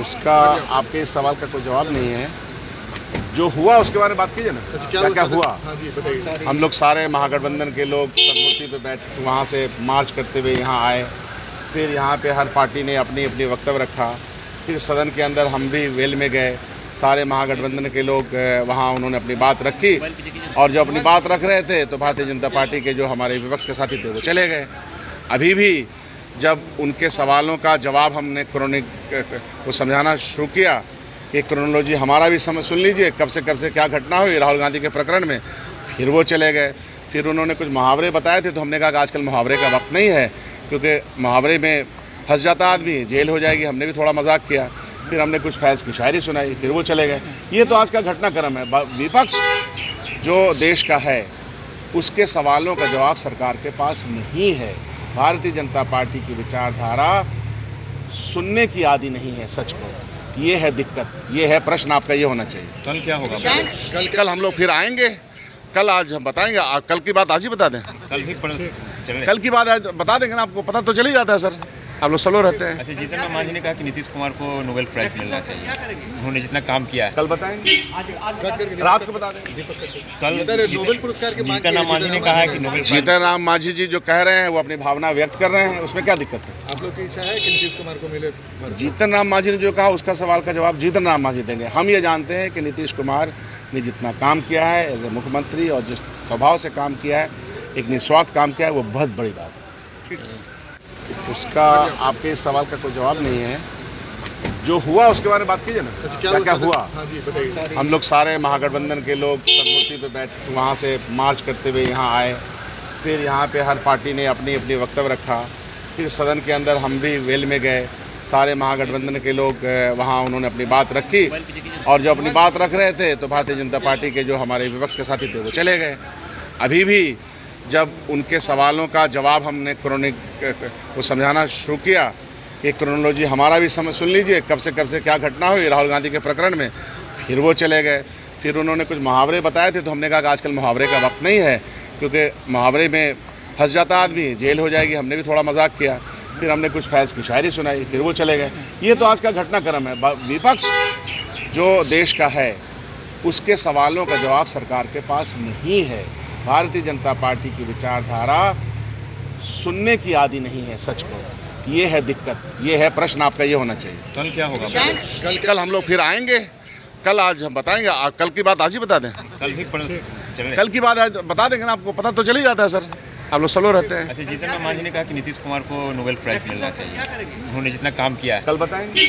उसका आपके इस सवाल का कोई जवाब नहीं है। जो हुआ उसके बारे में बात कीजिए ना। क्या हुआ? हाँ जी बताइए। हम लोग सारे महागठबंधन के लोग मूर्ति पे बैठ वहाँ से मार्च करते हुए यहाँ आए। फिर यहाँ पे हर पार्टी ने अपनी अपनी वक्तव्य रखा। फिर सदन के अंदर हम भी वेल में गए। सारे महागठबंधन के लोग वहाँ उन्होंने अपनी बात रखी और जो अपनी बात रख रहे थे तो भारतीय जनता पार्टी के जो हमारे विपक्ष के साथी थे वो चले गए। अभी भी जब उनके सवालों का जवाब हमने को समझाना शुरू किया कि क्रोनोलॉजी हमारा भी समझ सुन लीजिए, कब से क्या घटना हुई राहुल गांधी के प्रकरण में, फिर वो चले गए। फिर उन्होंने कुछ मुहावरे बताए थे तो हमने कहा कि आजकल मुहावरे का वक्त नहीं है, क्योंकि मुहावरे में फंस जाता आदमी, जेल हो जाएगी। हमने भी थोड़ा मजाक किया। फिर हमने कुछ फैज़ की शायरी सुनाई, फिर वो चले गए। ये तो आज का घटनाक्रम है। विपक्ष जो देश का है उसके सवालों का जवाब सरकार के पास नहीं है। भारतीय जनता पार्टी की विचारधारा सुनने की आदी नहीं है सच को। ये है दिक्कत, ये है प्रश्न आपका ये होना चाहिए। कल क्या होगा? कल हम लोग फिर आएंगे। कल आज हम बताएंगे। कल की बात आज ही बता दें। कल की बात आज बता देंगे ना, आपको पता तो चली जाता है सर, आप लोग स्लो रहते हैं। अच्छा, जीतन राम मांझी ने कहा कि नीतीश कुमार को नोबेल प्राइज मिलना चाहिए, उन्होंने जितना काम किया है। कल बताएंगे, रात को बता देंगे। कल नोबेल पुरस्कार के जीतन राम मांझी ने कहा है कि नोबेल जीतन राम मांझी जी जो कह रहे हैं वो अपनी भावना व्यक्त कर रहे हैं, उसमें क्या दिक्कत है? आप लोग की इच्छा है कि नीतीश कुमार को मिले? जीतन राम मांझी ने जो कहा उसका सवाल का जवाब जीतन राम मांझी देंगे। हम ये जानते हैं कि नीतीश कुमार ने जितना काम किया है एज ए मुख्यमंत्री और जिस स्वभाव से काम किया है, एक निस्वार्थ काम किया है, वो बहुत बड़ी बात है। उसका आपके इस सवाल का कोई जवाब नहीं है। जो हुआ उसके बारे में बात कीजिए ना। क्या हुआ? हाँ जी बताइए। हम लोग सारे महागठबंधन के लोग मूर्ति पे बैठ वहाँ से मार्च करते हुए यहाँ आए। फिर यहाँ पे हर पार्टी ने अपनी अपनी वक्तव्य रखा। फिर सदन के अंदर हम भी वेल में गए। सारे महागठबंधन के लोग वहाँ उन्होंने अपनी बात रखी और जो अपनी बात रख रहे थे तो भारतीय जनता पार्टी के जो हमारे विपक्ष के साथी थे वो चले गए। अभी भी जब उनके सवालों का जवाब हमने को समझाना शुरू किया कि क्रोनोलॉजी हमारा भी समझ सुन लीजिए, कब से क्या घटना हुई राहुल गांधी के प्रकरण में, फिर वो चले गए। फिर उन्होंने कुछ मुहावरे बताए थे तो हमने कहा कि आजकल मुहावरे का वक्त नहीं है, क्योंकि मुहावरे में फंस जाता आदमी, जेल हो जाएगी। हमने भी थोड़ा मजाक किया। फिर हमने कुछ फैज़ की शायरी सुनाई, फिर वो चले गए। ये तो आज का घटनाक्रम है। विपक्ष जो देश का है उसके सवालों का जवाब सरकार के पास नहीं है। भारतीय जनता पार्टी की विचारधारा सुनने की आदी नहीं है सच को। ये है दिक्कत, ये है प्रश्न आपका ये होना चाहिए। कल क्या होगा? कल हम लोग फिर आएंगे। कल आज हम बताएंगे। कल की बात आज ही बता दें। कल की बात आज बता देंगे ना, आपको पता तो चली जाता है सर, आप लोग स्लो रहते हैं। अच्छा, जीतन राम मांझी ने कहा कि नीतीश कुमार को नोबेल प्राइज मिलना चाहिए, उन्होंने जितना काम किया है। कल बताएंगे,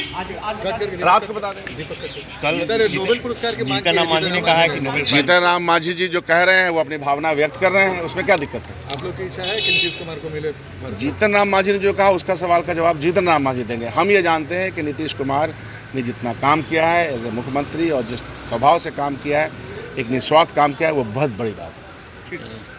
रात को बता देंगे। कल नोबेल पुरस्कार के जीतन राम मांझी ने कहा है कि नोबेल जीतन राम मांझी जी जो कह रहे हैं वो अपनी भावना व्यक्त कर रहे हैं, उसमें क्या दिक्कत है? आप लोग की इच्छा है कि नीतीश कुमार को मिले? जीतन राम मांझी ने जो कहा उसका सवाल का जवाब जीतन राम मांझी देंगे। हम ये जानते हैं कि नीतीश कुमार ने जितना काम किया है एज ए मुख्यमंत्री और जिस स्वभाव से काम किया है, एक निस्वार्थ काम किया है, वो बहुत बड़ी बात है।